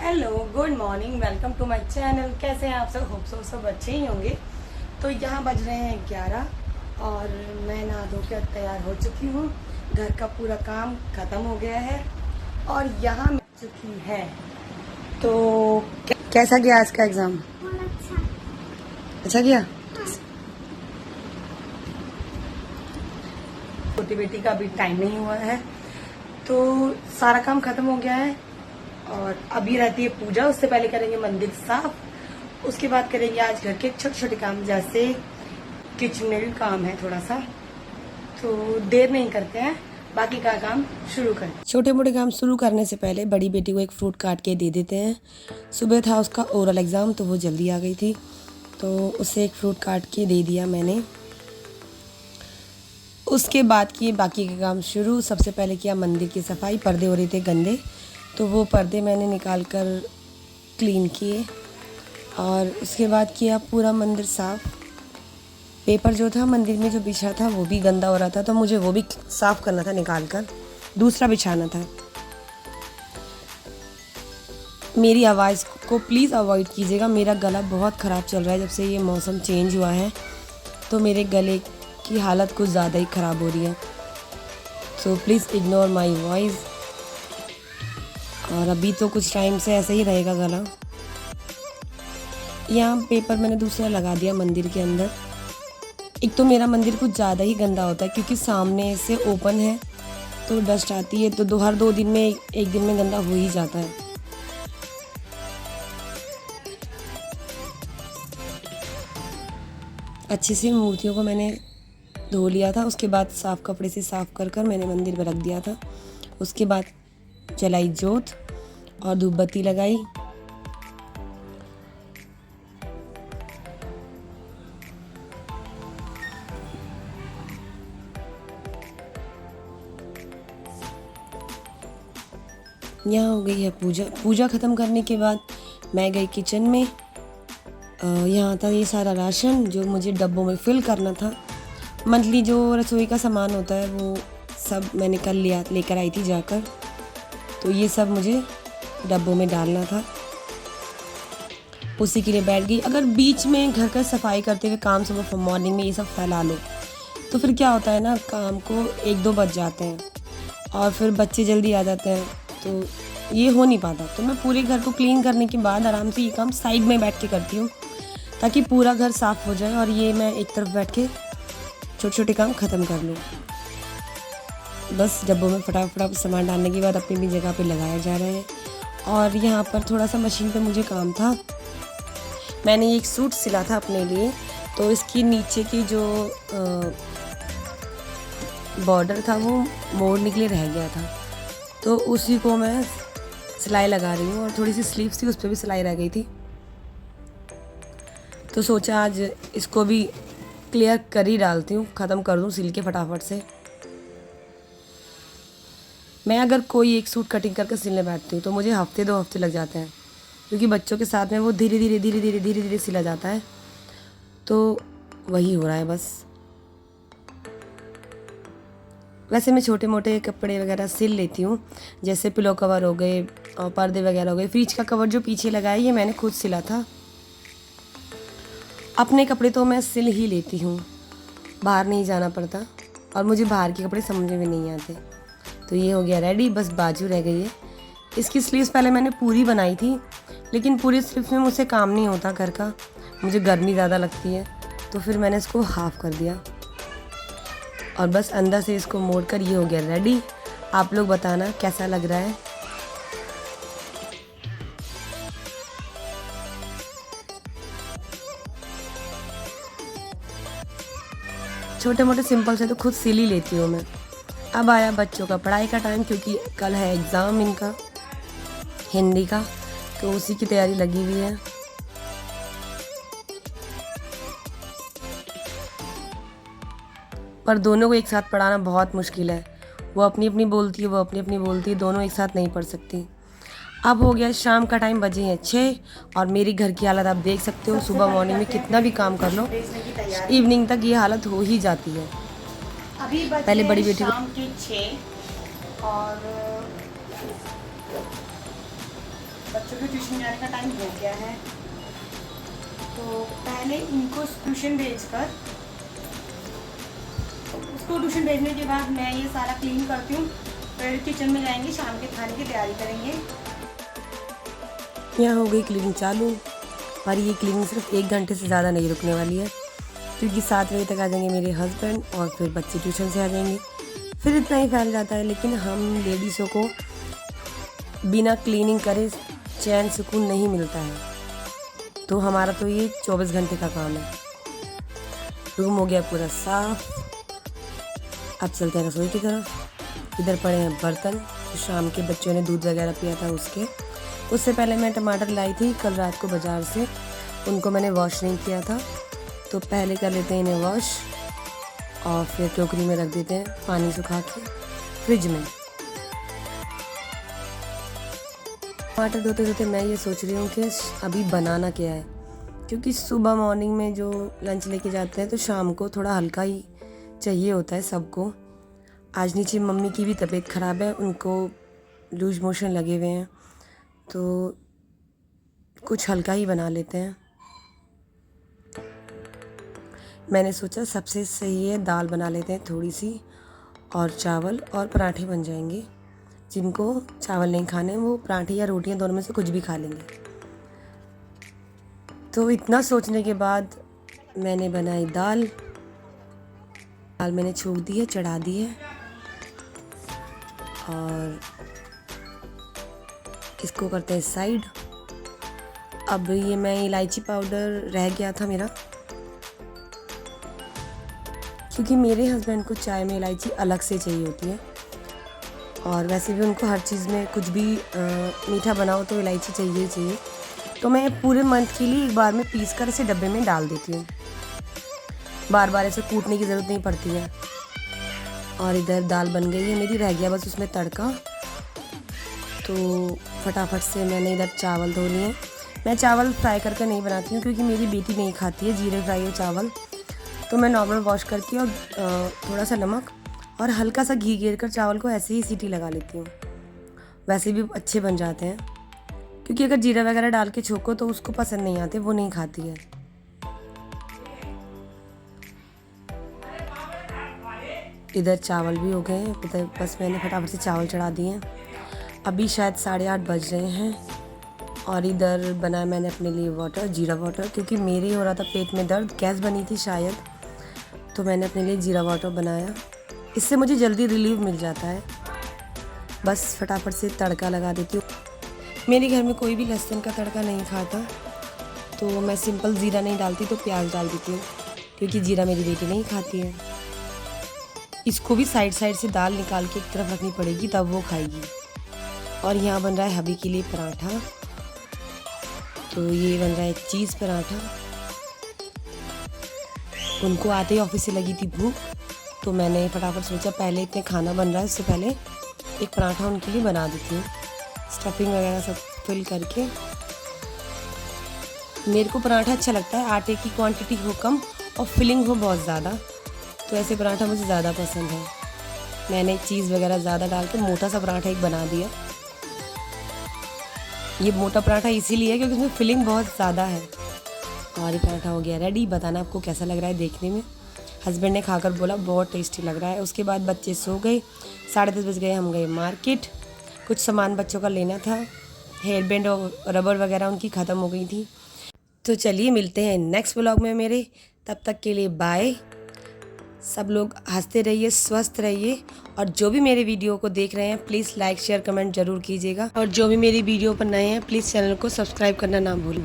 Hello, good morning, welcome to my channel. कैसे हैं आप सब? होप सो सब अच्छे ही होंगे। तो यहाँ बज रहे हैं 11 और मैं नहा धो कर तैयार हो चुकी हूँ। घर का पूरा काम ख़त्म हो गया है और यहाँ मिल चुकी है। तो कैसा गया आज का एग्ज़ाम? अच्छा गया। छोटी बेटी का अभी टाइम नहीं हुआ है, तो सारा काम ख़त्म हो गया है और अभी रहती है पूजा। उससे पहले करेंगे मंदिर साफ, उसके बाद करेंगे आज घर के छोटे छोटे काम, जैसे किचन में भी काम है थोड़ा सा। तो देर नहीं करते हैं, बाकी का काम शुरू करें। छोटे मोटे काम शुरू करने से पहले बड़ी बेटी को एक फ्रूट काट के दे देते हैं। सुबह था उसका ओरल एग्ज़ाम, तो वो जल्दी आ गई थी, तो उसे एक फ्रूट काट के दे दिया मैंने। उसके बाद किए बाकी के काम शुरू। सबसे पहले किया मंदिर की सफाई। पर्दे हो रहे थे गंदे, तो वो पर्दे मैंने निकाल कर क्लीन किए और उसके बाद किया पूरा मंदिर साफ़। पेपर जो था मंदिर में जो बिछा था वो भी गंदा हो रहा था, तो मुझे वो भी साफ़ करना था, निकाल कर दूसरा बिछाना था। मेरी आवाज़ को प्लीज़ अवॉइड कीजिएगा, मेरा गला बहुत ख़राब चल रहा है। जब से ये मौसम चेंज हुआ है तो मेरे गले की हालत कुछ ज़्यादा ही ख़राब हो रही है, so please ignore my voice. और अभी तो कुछ टाइम से ऐसे ही रहेगा गला। यहाँ पेपर मैंने दूसरा लगा दिया मंदिर के अंदर। एक तो मेरा मंदिर कुछ ज़्यादा ही गंदा होता है क्योंकि सामने से ओपन है, तो डस्ट आती है, तो हर 2 दिन में एक दिन में गंदा हो ही जाता है। अच्छे से मूर्तियों को मैंने धो लिया था, उसके बाद साफ़ कपड़े से साफ़ कर कर मैंने मंदिर में रख दिया था। उसके बाद जलाई जोत और धूप बत्ती लगाई। यहाँ हो गई है पूजा ख़त्म करने के बाद मैं गई किचन में। यहाँ था ये सारा राशन जो मुझे डब्बों में फ़िल करना था। मंथली जो रसोई का सामान होता है वो सब मैंने कल लेकर आई थी जाकर, तो ये सब मुझे डब्बों में डालना था, उसी के लिए बैठ गई। अगर बीच में घर का सफाई करते हुए काम सुबह मॉर्निंग में ये सब फैला लो तो फिर क्या होता है ना, काम को 1-2 बज जाते हैं और फिर बच्चे जल्दी आ जाते हैं, तो ये हो नहीं पाता। तो मैं पूरे घर को क्लीन करने के बाद आराम से ये काम साइड में बैठ के करती हूँ ताकि पूरा घर साफ़ हो जाए और ये मैं एक तरफ बैठ के छोटे छोटे काम ख़त्म कर लूँ। बस डब्बों में फटाफट सामान डालने के बाद अपनी भी जगह पे लगाया जा रहा है। और यहाँ पर थोड़ा सा मशीन पे मुझे काम था। मैंने एक सूट सिला था अपने लिए, तो इसकी नीचे की जो बॉर्डर था वो मोड़ने के लिए रह गया था, तो उसी को मैं सिलाई लगा रही हूँ। और थोड़ी सी स्लीव्स थी, उस पर भी सिलाई रह गई थी, तो सोचा आज इसको भी क्लियर कर ही डालती हूँ, ख़त्म कर दूँ सिल के फटाफट से। मैं अगर कोई एक सूट कटिंग करके सिलने बैठती हूँ तो मुझे 1-2 हफ्ते लग जाते हैं, क्योंकि बच्चों के साथ में वो धीरे धीरे सिला जाता है, तो वही हो रहा है बस। वैसे मैं छोटे मोटे कपड़े वगैरह सिल लेती हूँ, जैसे पिलो कवर हो गए और पर्दे वगैरह हो गए। फ्रिज का कवर जो पीछे लगा है ये मैंने खुद सिला था। अपने कपड़े तो मैं सिल ही लेती हूँ, बाहर नहीं जाना पड़ता और मुझे बाहर के कपड़े समझ में नहीं आते। तो ये हो गया रेडी, बस बाजू रह गई है। इसकी स्लीव्स पहले मैंने पूरी बनाई थी, लेकिन पूरी स्लीव्स में मुझसे काम नहीं होता घर का, मुझे गर्मी ज़्यादा लगती है, तो फिर मैंने इसको हाफ़ कर दिया और बस अंदर से इसको मोड़ कर ये हो गया रेडी। आप लोग बताना कैसा लग रहा है। छोटे मोटे सिंपल से तो खुद सिल ही लेती हूँ मैं। अब आया बच्चों का पढ़ाई का टाइम, क्योंकि कल है एग्ज़ाम इनका हिंदी का, तो उसी की तैयारी लगी हुई है। पर दोनों को एक साथ पढ़ाना बहुत मुश्किल है, वो अपनी अपनी बोलती है, वो अपनी अपनी बोलती है, दोनों एक साथ नहीं पढ़ सकती। अब हो गया शाम का टाइम, बजे हैं 6 और मेरी घर की हालत आप देख सकते हो। सुबह मॉर्निंग में कितना भी काम कर लो, इवनिंग तक ये हालत हो ही जाती है। अभी पहले बड़ी बेटी को शाम के 6 और बच्चों के ट्यूशन जाने का टाइम हो गया है, तो पहले इनको ट्यूशन भेजकर उसको ट्यूशन भेजने के बाद मैं ये सारा क्लीन करती हूँ, फिर किचन में जाएंगे, शाम के खाने की तैयारी करेंगे। यहाँ हो गई क्लीनिंग चालू, और ये क्लीनिंग सिर्फ 1 घंटे से ज़्यादा नहीं रुकने वाली है, क्योंकि 7 बजे तक आ जाएंगे मेरे हस्बैंड और फिर बच्चे ट्यूशन से आ जाएंगे, फिर इतना ही फैल जाता है। लेकिन हम लेडीज़ों को बिना क्लीनिंग करे चैन सुकून नहीं मिलता है, तो हमारा तो ये 24 घंटे का काम है। रूम हो गया पूरा साफ, अब चलते हैं रसोई की तरफ। इधर पड़े हैं बर्तन, तो शाम के बच्चों ने दूध वगैरह पिया था उससे पहले मैं टमाटर लाई थी कल रात को बाज़ार से, उनको मैंने वॉश नहीं किया था, तो पहले कर लेते हैं इन्हें वॉश और फिर टोकरी में रख देते हैं पानी सुखा के फ्रिज में। टमाटर धोते धोते मैं ये सोच रही हूँ कि अभी बनाना क्या है, क्योंकि सुबह मॉर्निंग में जो लंच लेके जाते हैं तो शाम को थोड़ा हल्का ही चाहिए होता है सबको। आज नीचे मम्मी की भी तबीयत ख़राब है, उनको लूज मोशन लगे हुए हैं, तो कुछ हल्का ही बना लेते हैं। मैंने सोचा सबसे सही है दाल बना लेते हैं थोड़ी सी, और चावल और पराठे बन जाएंगे। जिनको चावल नहीं खाने वो पराठे या रोटियां दोनों में से कुछ भी खा लेंगे। तो इतना सोचने के बाद मैंने बनाई दाल मैंने छोड़ दी है, चढ़ा दी है, और इसको करते हैं साइड। अब ये मैं इलायची पाउडर रह गया था मेरा, क्योंकि मेरे हस्बैंड को चाय में इलायची अलग से चाहिए होती है, और वैसे भी उनको हर चीज़ में कुछ भी मीठा बनाओ तो इलायची चाहिए ही चाहिए। तो मैं पूरे मंथ के लिए एक बार में पीस कर इसे डब्बे में डाल देती हूँ, बार बार ऐसे कूटने की ज़रूरत नहीं पड़ती है। और इधर दाल बन गई है मेरी, रह गया बस उसमें तड़का, तो फटाफट से मैंने इधर चावल धो लिए। मैं चावल फ्राई करके नहीं बनाती हूँ, क्योंकि मेरी बेटी नहीं खाती है जीरे फ्राई हुए चावल, तो मैं नॉर्मल वॉश करके और थोड़ा सा नमक और हल्का सा घी घेर कर चावल को ऐसे ही सीटी लगा लेती हूँ। वैसे भी अच्छे बन जाते हैं, क्योंकि अगर जीरा वगैरह डाल के छोको तो उसको पसंद नहीं आते, वो नहीं खाती है। इधर चावल भी हो गए हैं, इधर बस मैंने फटाफट से चावल चढ़ा दिए हैं। अभी शायद 8:30 बज रहे हैं, और इधर बनाया मैंने अपने लिए वाटर, जीरा वाटर, क्योंकि मेरे हो रहा था पेट में दर्द, गैस बनी थी शायद, तो मैंने अपने लिए जीरा वाटर बनाया। इससे मुझे जल्दी रिलीफ मिल जाता है। बस फटाफट से तड़का लगा देती हूँ। मेरे घर में कोई भी लहसुन का तड़का नहीं खाता, तो मैं सिंपल ज़ीरा नहीं डालती, तो प्याज डाल देती हूँ, क्योंकि जीरा मेरी बेटी नहीं खाती है। इसको भी साइड से दाल निकाल के एक तरफ रखनी पड़ेगी, तब वो खाएगी। और यहाँ बन रहा है हबी के लिए पराठा, तो ये बन रहा है चीज़ पराठा। उनको आते ही ऑफिस से लगी थी भूख, तो मैंने फटाफट सोचा पहले इतने खाना बन रहा है, उससे पहले एक पराठा उनके लिए बना देती हूँ, स्टफिंग वगैरह सब फिल करके। मेरे को पराठा अच्छा लगता है, आटे की क्वांटिटी हो कम और फिलिंग हो बहुत ज़्यादा, तो ऐसे पराठा मुझे ज़्यादा पसंद है। मैंने चीज़ वगैरह ज़्यादा डाल के मोटा सा पराठा एक बना दिया। ये मोटा पराठा इसीलिए है क्योंकि उसमें फिलिंग बहुत ज़्यादा है। और ये पराठा हो गया रेडी। बताना आपको कैसा लग रहा है देखने में। हस्बैंड ने खाकर बोला बहुत टेस्टी लग रहा है। उसके बाद बच्चे सो गए, 10:30 बज गए, हम गए मार्केट। कुछ सामान बच्चों का लेना था, हेयर बैंड और रबर वगैरह उनकी ख़त्म हो गई थी। तो चलिए मिलते हैं नेक्स्ट व्लॉग में मेरे, तब तक के लिए बाय। सब लोग हंसते रहिए, स्वस्थ रहिए, और जो भी मेरे वीडियो को देख रहे हैं प्लीज़ लाइक शेयर कमेंट ज़रूर कीजिएगा, और जो भी मेरी वीडियो पर नए हैं प्लीज़ चैनल को सब्सक्राइब करना ना भूलें।